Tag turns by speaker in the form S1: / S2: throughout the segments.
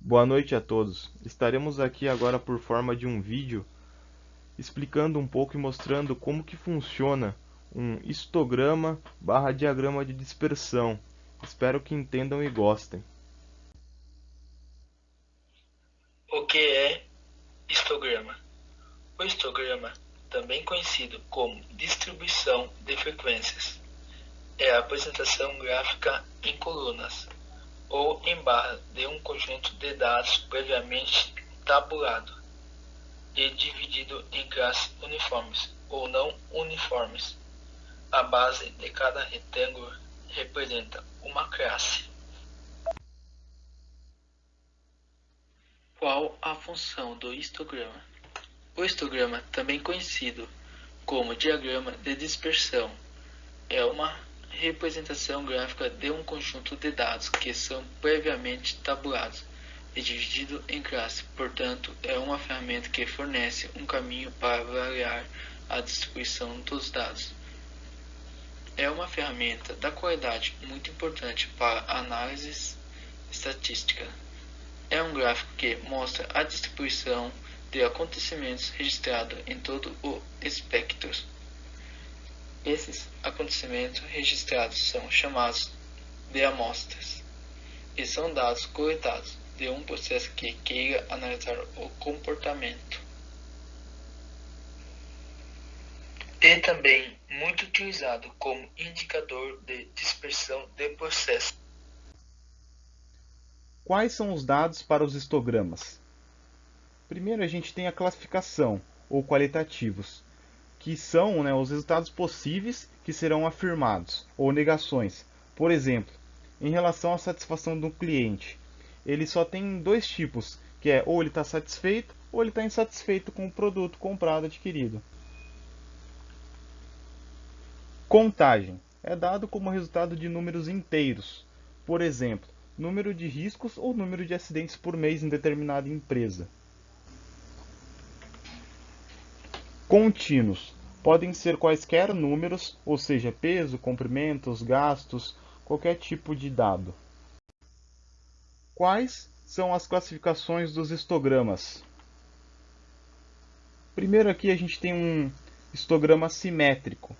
S1: Boa noite a todos. Estaremos aqui agora por forma de um vídeo explicando um pouco e mostrando como que funciona um histograma barra diagrama de dispersão. Espero que entendam e gostem.
S2: O que é histograma? O histograma, também conhecido como distribuição de frequências, é a apresentação gráfica em colunas ou em barra de um conjunto de dados previamente tabulado e dividido em classes uniformes ou não uniformes. A base de cada retângulo representa uma classe. Qual a função do histograma? O histograma, também conhecido como diagrama de dispersão, é uma representação gráfica de um conjunto de dados que são previamente tabulados e dividido em classes. Portanto, é uma ferramenta que fornece um caminho para avaliar a distribuição dos dados. É uma ferramenta da qualidade muito importante para análise estatística. É um gráfico que mostra a distribuição de acontecimentos registrados em todo o espectro. Esses acontecimentos registrados são chamados de amostras e são dados coletados de um processo que queira analisar o comportamento. E também muito utilizado como indicador de dispersão de processo.
S1: Quais são os dados para os histogramas? Primeiro a gente tem a classificação, ou qualitativos, que são os resultados possíveis que serão afirmados, ou negações. Por exemplo, em relação à satisfação do cliente, ele só tem dois tipos, que é ou ele está satisfeito ou ele está insatisfeito com o produto comprado, adquirido. Contagem é dado como resultado de números inteiros, por exemplo, número de riscos ou número de acidentes por mês em determinada empresa. Contínuos podem ser quaisquer números, ou seja, peso, comprimentos, gastos, qualquer tipo de dado. Quais são as classificações dos histogramas? Primeiro aqui a gente tem um histograma simétrico,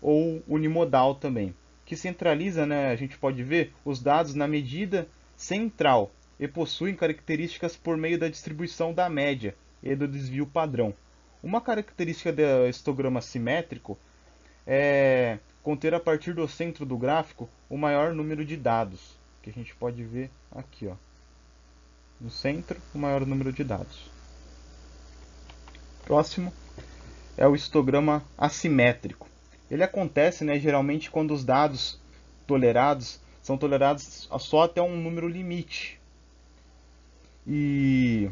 S1: ou unimodal também, que centraliza, a gente pode ver, os dados na medida central e possuem características por meio da distribuição da média e do desvio padrão. Uma característica do histograma simétrico é conter a partir do centro do gráfico o maior número de dados, que a gente pode ver aqui, no centro, o maior número de dados. Próximo é o histograma assimétrico. Ele acontece geralmente quando os dados tolerados são tolerados só até um número limite. E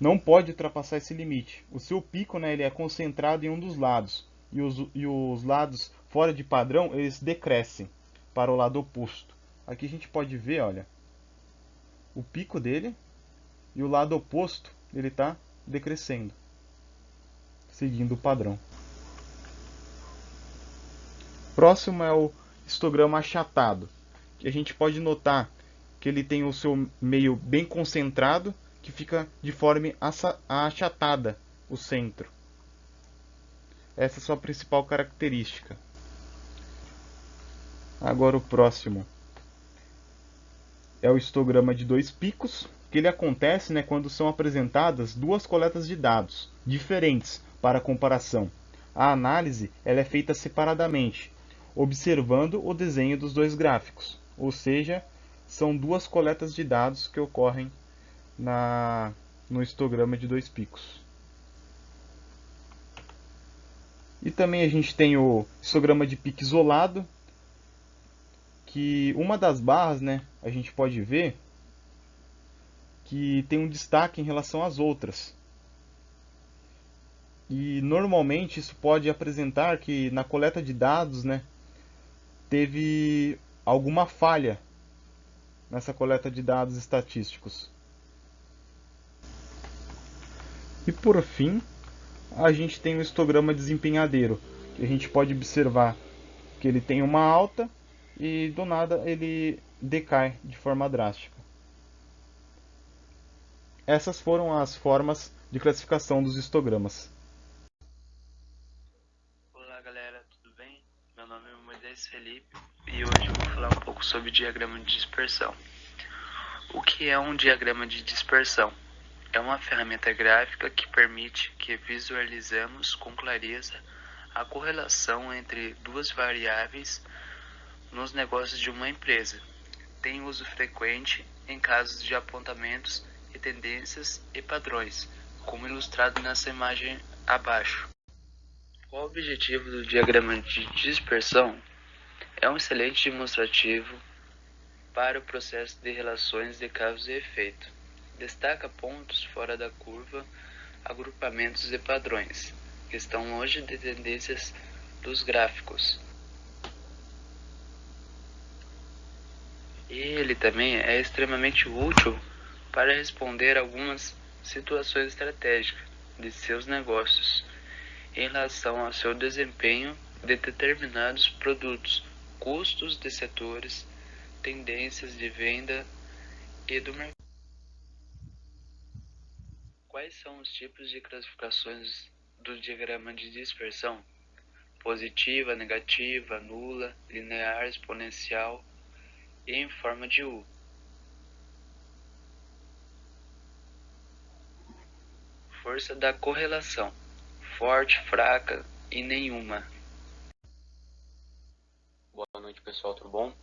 S1: não pode ultrapassar esse limite. O seu pico ele é concentrado em um dos lados. E os lados fora de padrão, eles decrescem para o lado oposto. Aqui a gente pode ver, olha, o pico dele e o lado oposto, ele está decrescendo, seguindo o padrão. Próximo é o histograma achatado, que a gente pode notar que ele tem o seu meio bem concentrado, que fica de forma achatada, o centro. Essa é a sua principal característica. Agora o próximo é o histograma de dois picos, que ele acontece quando são apresentadas duas coletas de dados diferentes para comparação. A análise ela é feita separadamente, observando o desenho dos dois gráficos, ou seja, são duas coletas de dados que ocorrem no histograma de dois picos. E também a gente tem o histograma de pico isolado, que uma das barras a gente pode ver que tem um destaque em relação às outras. E normalmente isso pode apresentar que na coleta de dados teve alguma falha nessa coleta de dados estatísticos. E por fim, a gente tem o histograma desempenhadeiro, que a gente pode observar que ele tem uma alta e do nada ele decai de forma drástica. essas foram as formas de classificação dos histogramas.
S2: Olá galera, tudo bem? Meu nome é Moisés Felipe e hoje eu vou falar um pouco sobre diagrama de dispersão. O que é um diagrama de dispersão? É uma ferramenta gráfica que permite que visualizemos com clareza a correlação entre duas variáveis nos negócios de uma empresa. Tem uso frequente em casos de apontamentos e tendências e padrões, como ilustrado nessa imagem abaixo. O objetivo do diagrama de dispersão é um excelente demonstrativo para o processo de relações de causa e efeito. Destaca pontos fora da curva, agrupamentos e padrões, que estão longe de tendências dos gráficos. Ele também é extremamente útil para responder algumas situações estratégicas de seus negócios em relação ao seu desempenho de determinados produtos, custos de setores, tendências de venda e do mercado. Quais são os tipos de classificações do diagrama de dispersão? Positiva, negativa, nula, linear, exponencial e em forma de U. Força da correlação: forte, fraca e nenhuma.
S3: Boa noite pessoal, tudo bom?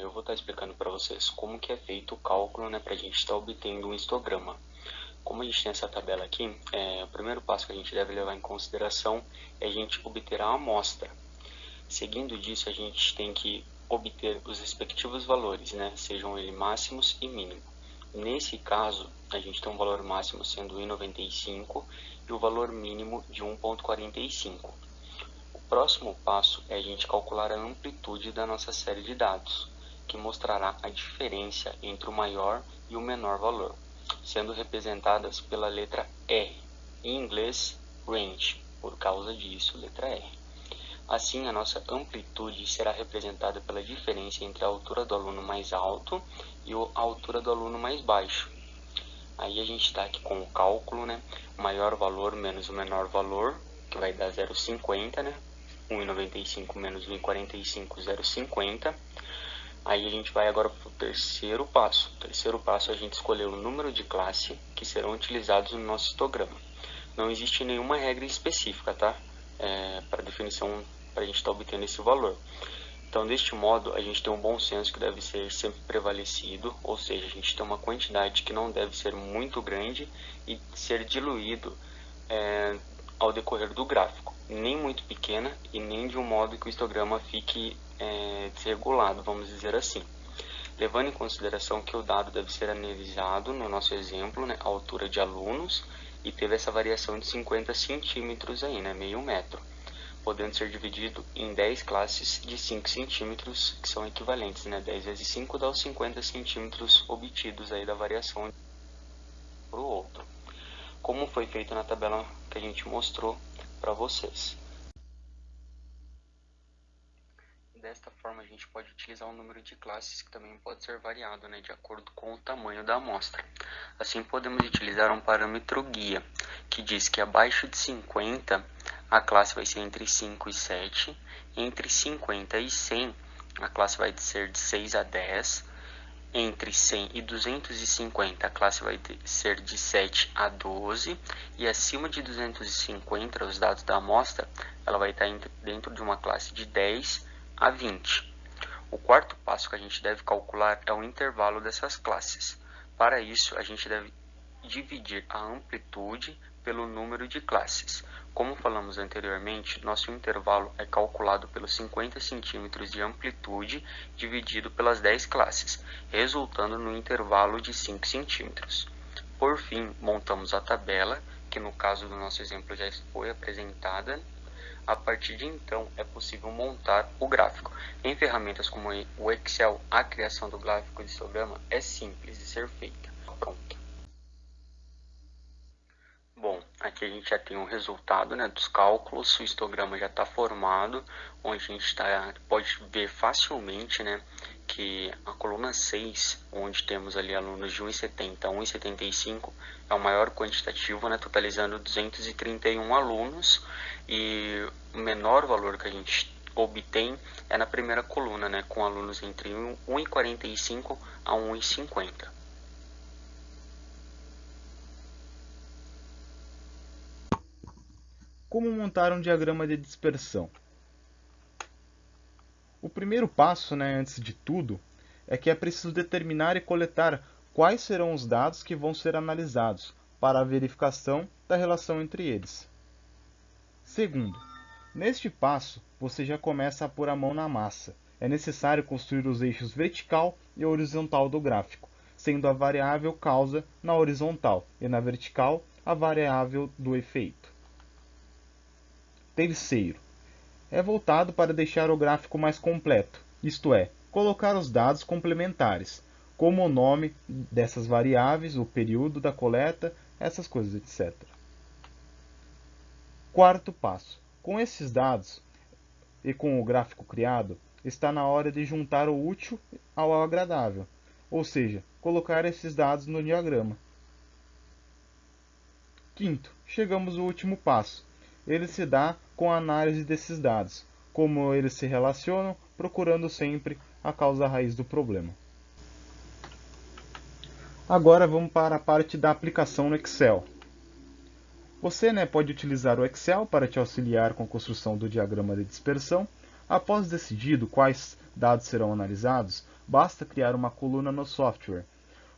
S3: Eu vou estar explicando para vocês como que é feito o cálculo, para a gente estar obtendo um histograma. Como a gente tem essa tabela aqui, o primeiro passo que a gente deve levar em consideração é a gente obter a amostra. Seguindo disso, a gente tem que obter os respectivos valores, sejam eles máximos e mínimos. Nesse caso, a gente tem um valor máximo sendo 1,95 e o valor mínimo de 1,45. O próximo passo é a gente calcular a amplitude da nossa série de dados, que mostrará a diferença entre o maior e o menor valor, sendo representadas pela letra R, em inglês range, por causa disso, letra R. Assim, a nossa amplitude será representada pela diferença entre a altura do aluno mais alto e a altura do aluno mais baixo. Aí a gente está aqui com o cálculo, o maior valor menos o menor valor, que vai dar 0,50, 1,95 menos 1,45, 0,50. Aí a gente vai agora para o terceiro passo. O terceiro passo é a gente escolher o número de classe que serão utilizados no nosso histograma. Não existe nenhuma regra específica, tá? Para definição, para a gente estar obtendo esse valor. Então, deste modo, a gente tem um bom senso que deve ser sempre prevalecido, ou seja, a gente tem uma quantidade que não deve ser muito grande e ser diluído ao decorrer do gráfico, nem muito pequena e nem de um modo que o histograma fique desregulado, vamos dizer assim. Levando em consideração que o dado deve ser analisado, no nosso exemplo, a altura de alunos, e teve essa variação de 50 centímetros aí, meio metro, podendo ser dividido em 10 classes de 5 centímetros, que são equivalentes, 10 vezes 5 dá os 50 centímetros obtidos aí da variação para o outro, como foi feito na tabela que a gente mostrou para vocês. Desta forma, a gente pode utilizar o número de classes, que também pode ser variado, de acordo com o tamanho da amostra. Assim, podemos utilizar um parâmetro guia, que diz que abaixo de 50, a classe vai ser entre 5 e 7, entre 50 e 100, a classe vai ser de 6 a 10, entre 100 e 250, a classe vai ser de 7 a 12, e acima de 250, os dados da amostra, ela vai estar dentro de uma classe de 10 a 20. O quarto passo que a gente deve calcular é o intervalo dessas classes. Para isso, a gente deve dividir a amplitude pelo número de classes. Como falamos anteriormente, nosso intervalo é calculado pelos 50 centímetros de amplitude dividido pelas 10 classes, resultando no intervalo de 5 centímetros. Por fim, montamos a tabela, que no caso do nosso exemplo já foi apresentada. A partir de então, é possível montar o gráfico. Em ferramentas como o Excel, a criação do gráfico de histograma é simples de ser feita. Pronto. Bom, aqui aqui a gente já tem um resultado, né, dos cálculos, o histograma já está formado, onde a gente pode ver facilmente, né, que a coluna 6, onde temos ali alunos de 1,70 a 1,75, é o maior quantitativo, né, totalizando 231 alunos, e o menor valor que a gente obtém é na primeira coluna, né, com alunos entre 1,45 a 1,50.
S1: Como montar um diagrama de dispersão? O primeiro passo, antes de tudo, é que é preciso determinar e coletar quais serão os dados que vão ser analisados para a verificação da relação entre eles. Segundo, neste passo, você já começa a pôr a mão na massa. É necessário construir os eixos vertical e horizontal do gráfico, sendo a variável causa na horizontal e na vertical a variável do efeito. Terceiro, é voltado para deixar o gráfico mais completo, isto é, colocar os dados complementares, como o nome dessas variáveis, o período da coleta, essas coisas, etc. Quarto passo, com esses dados e com o gráfico criado, está na hora de juntar o útil ao agradável, ou seja, colocar esses dados no diagrama. Quinto, chegamos ao último passo. Ele se dá com a análise desses dados, como eles se relacionam, procurando sempre a causa raiz do problema. Agora vamos para a parte da aplicação no Excel. Você pode utilizar o Excel para te auxiliar com a construção do diagrama de dispersão. Após decidido quais dados serão analisados, basta criar uma coluna no software,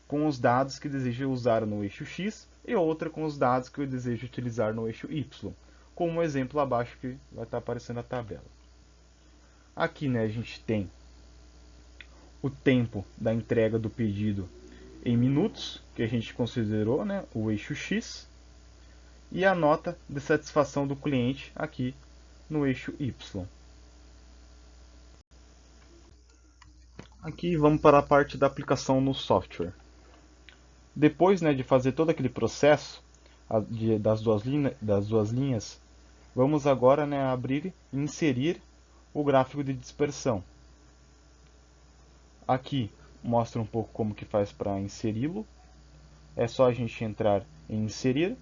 S1: com os dados que deseja usar no eixo X e outra com os dados que eu desejo utilizar no eixo Y, como o exemplo abaixo que vai estar aparecendo a tabela. Aqui a gente tem o tempo da entrega do pedido em minutos, que a gente considerou o eixo X, e a nota de satisfação do cliente aqui no eixo Y. Aqui vamos para a parte da aplicação no software. Depois de fazer todo aquele processo das duas linhas, vamos agora abrir e inserir o gráfico de dispersão. Aqui mostra um pouco como que faz para inseri-lo. É só a gente entrar em inserir,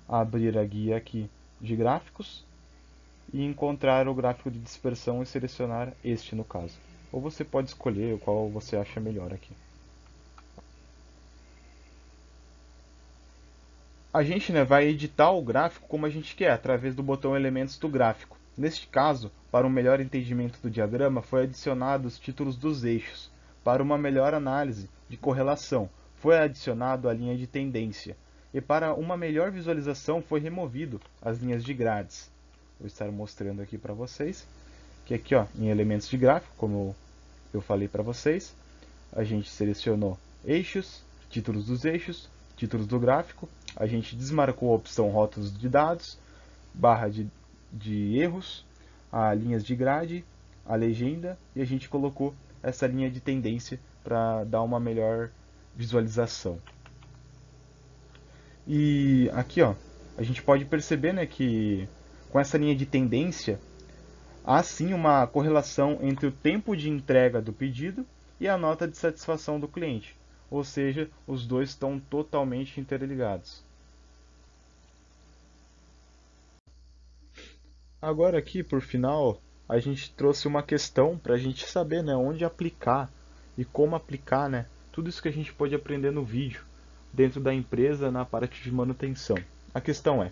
S1: abrir a guia aqui de gráficos e encontrar o gráfico de dispersão e selecionar este no caso. Ou você pode escolher o qual você acha melhor aqui. A gente vai editar o gráfico como a gente quer, através do botão Elementos do Gráfico. Neste caso, para um melhor entendimento do diagrama, foi adicionado os títulos dos eixos. Para uma melhor análise de correlação, foi adicionado a linha de tendência. E para uma melhor visualização, foi removido as linhas de grades. Vou estar mostrando aqui para vocês, que aqui em Elementos de Gráfico, como eu falei para vocês, a gente selecionou eixos, títulos dos eixos, títulos do gráfico, a gente desmarcou a opção rótulos de dados, barra de erros, a linhas de grade, a legenda, e a gente colocou essa linha de tendência para dar uma melhor visualização. E aqui a gente pode perceber que com essa linha de tendência há sim uma correlação entre o tempo de entrega do pedido e a nota de satisfação do cliente. Ou seja, os dois estão totalmente interligados. Agora aqui, por final, a gente trouxe uma questão para a gente saber onde aplicar e como aplicar tudo isso que a gente pode aprender no vídeo dentro da empresa na parte de manutenção. A questão é: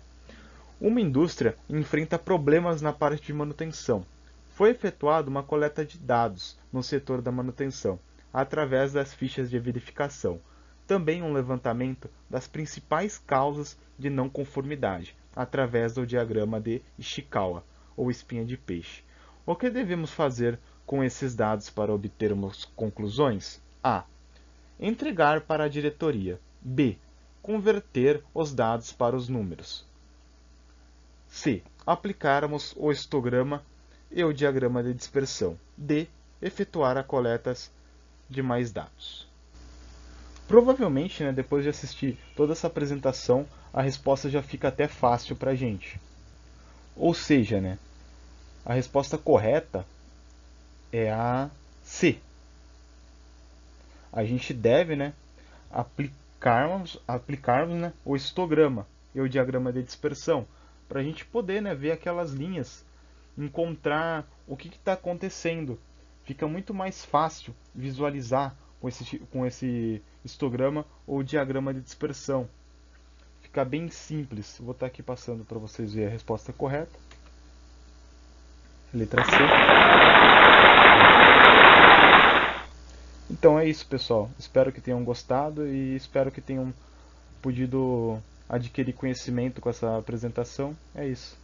S1: uma indústria enfrenta problemas na parte de manutenção. Foi efetuada uma coleta de dados no setor da manutenção, através das fichas de verificação. Também um levantamento das principais causas de não conformidade, através do diagrama de Ishikawa, ou espinha de peixe. O que devemos fazer com esses dados para obtermos conclusões? A. Entregar para a diretoria. B. Converter os dados para os números. C. Aplicarmos o histograma e o diagrama de dispersão. D. Efetuar a coleta de mais dados. Provavelmente, né, depois de assistir toda essa apresentação, a resposta já fica até fácil para a gente. Ou seja, né, a resposta correta é a C. A gente deve, né, aplicarmos, né, o histograma e o diagrama de dispersão para a gente poder, né, ver aquelas linhas, encontrar o que está acontecendo. Fica muito mais fácil visualizar com esse histograma ou diagrama de dispersão. Fica bem simples. Vou estar aqui passando para vocês verem a resposta correta. Letra C. Então é isso, pessoal. Espero que tenham gostado e espero que tenham podido adquirir conhecimento com essa apresentação. É isso.